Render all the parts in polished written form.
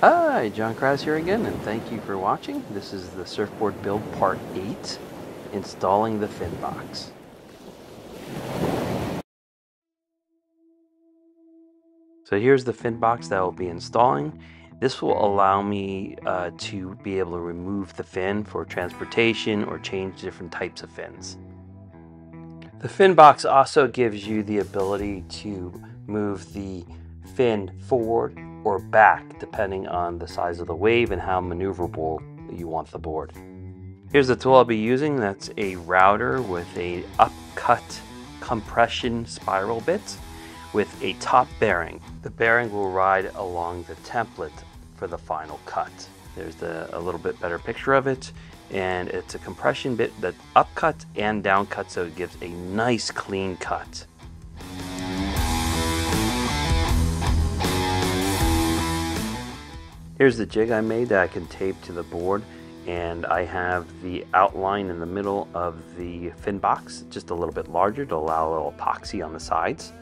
Hi, John Krause here again, and thank you for watching. This is the Surfboard build part 8, installing the fin box. So here's the fin box that we'll be installing. This will allow me to be able to remove the fin for transportation or change different types of fins. The fin box also gives you the ability to move the fin forward or back depending on the size of the wave and how maneuverable you want the board. Here's the tool I'll be using. That's a router with a upcut compression spiral bit with a top bearing. The bearing will ride along the template for the final cut. There's a little bit better picture of it, and it's a compression bit that upcut and downcut, so it gives a nice clean cut. Here's the jig I made that I can tape to the board, and I have the outline in the middle of the fin box just a little bit larger to allow a little epoxy on the sides,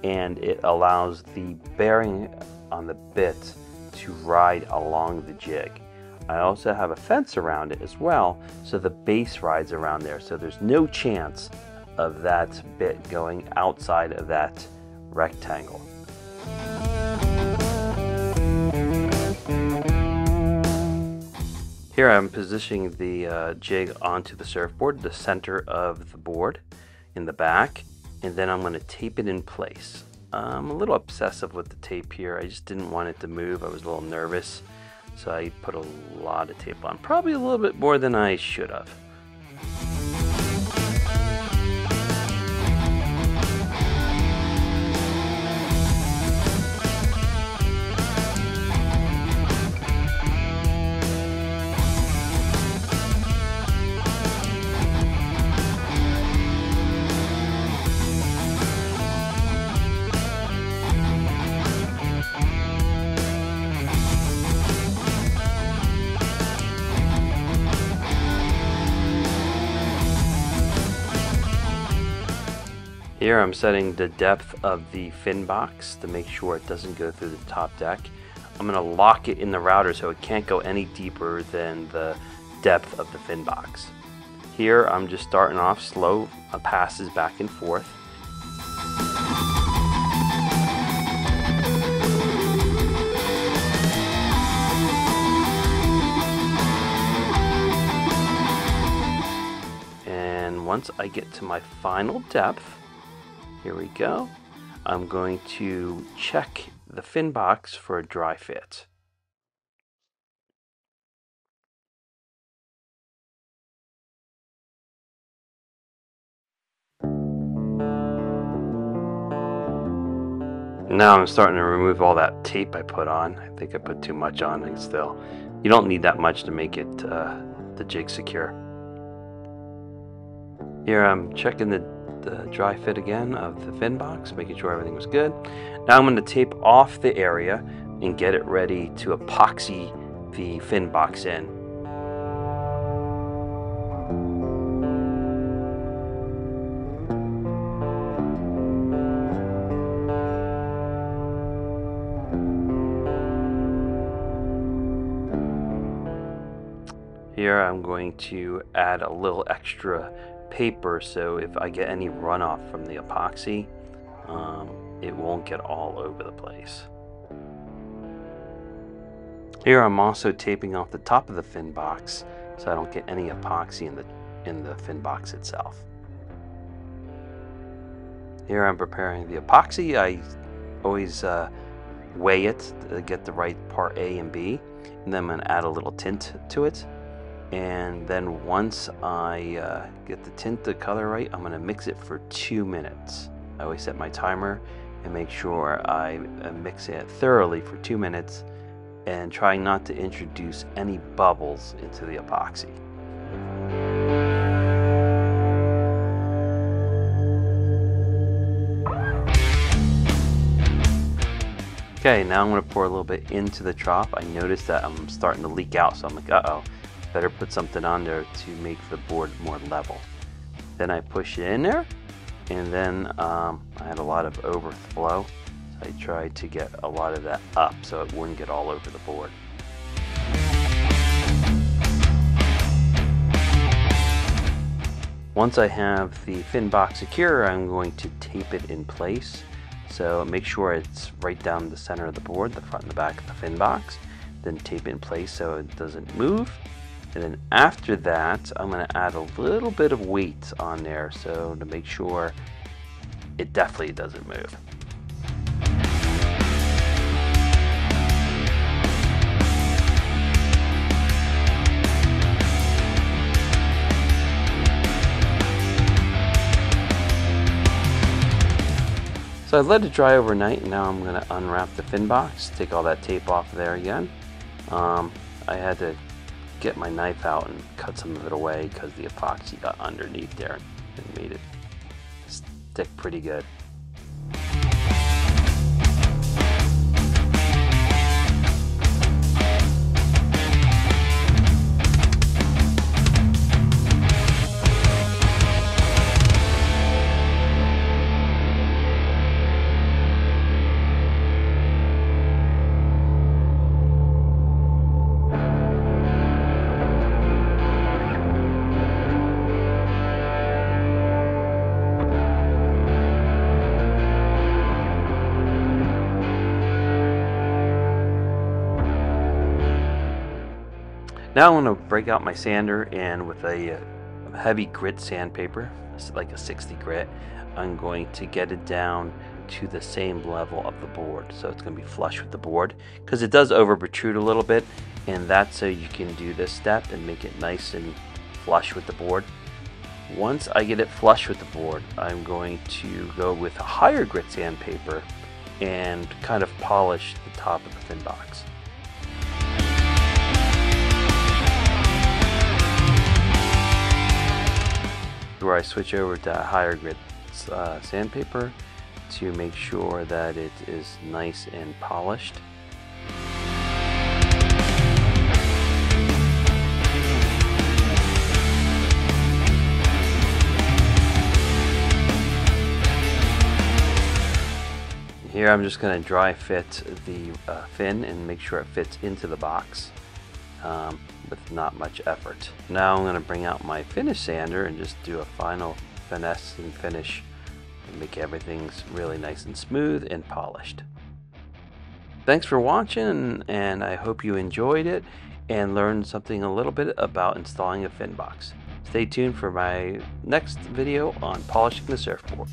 and it allows the bearing on the bit to ride along the jig. I also have a fence around it as well, so the base rides around there, so there's no chance of that bit going outside of that rectangle. Here I'm positioning the jig onto the surfboard, the center of the board in the back, and then I'm going to tape it in place. I'm a little obsessive with the tape here. I just didn't want it to move. I was a little nervous, so I put a lot of tape on, probably a little bit more than I should have. Here I'm setting the depth of the fin box to make sure it doesn't go through the top deck. I'm going to lock it in the router so it can't go any deeper than the depth of the fin box. Here I'm just starting off slow, passes back and forth. And once I get to my final depth, here we go, I'm going to check the fin box for a dry fit. Now I'm starting to remove all that tape I put on. I think I put too much on, and still, you don't need that much to make it the jig secure. Here I'm checking the dry fit again of the fin box, making sure everything was good. Now I'm going to tape off the area and get it ready to epoxy the fin box in. Here I'm going to add a little extra paper, so if I get any runoff from the epoxy, it won't get all over the place. Here I'm also taping off the top of the fin box so I don't get any epoxy in the fin box itself. Here I'm preparing the epoxy. I always weigh it to get the right part A and B, and then I'm going to add a little tint to it. And then once I get the tint, the color right, I'm going to mix it for 2 minutes. I always set my timer and make sure I mix it thoroughly for 2 minutes and try not to introduce any bubbles into the epoxy. Okay, now I'm going to pour a little bit into the trough. I noticed that I'm starting to leak out, so I'm like, uh-oh. Better put something on there to make the board more level. Then I push it in there, and then I had a lot of overflow, so I tried to get a lot of that up so it wouldn't get all over the board. Once I have the fin box secure, I'm going to tape it in place. So make sure it's right down the center of the board, the front and the back of the fin box. Then tape it in place so it doesn't move. And then after that, I'm going to add a little bit of weight on there so to make sure it definitely doesn't move. So I let it dry overnight, and now I'm going to unwrap the fin box, take all that tape off there again. I had to get my knife out and cut some of it away because the epoxy got underneath there and made it stick pretty good. Now I'm going to break out my sander, and with a heavy grit sandpaper, like a 60 grit, I'm going to get it down to the same level of the board. So it's going to be flush with the board because it does over protrude a little bit, and that's so you can do this step and make it nice and flush with the board. Once I get it flush with the board, I'm going to go with a higher grit sandpaper and kind of polish the top of the fin box. Where I switch over to higher grit sandpaper to make sure that it is nice and polished. Here I'm just going to dry fit the fin and make sure it fits into the box. With not much effort. Now I'm going to bring out my finish sander and just do a final finesse and finish and make everything really nice and smooth and polished. Thanks for watching, and I hope you enjoyed it and learned something a little bit about installing a fin box. Stay tuned for my next video on polishing the surfboard.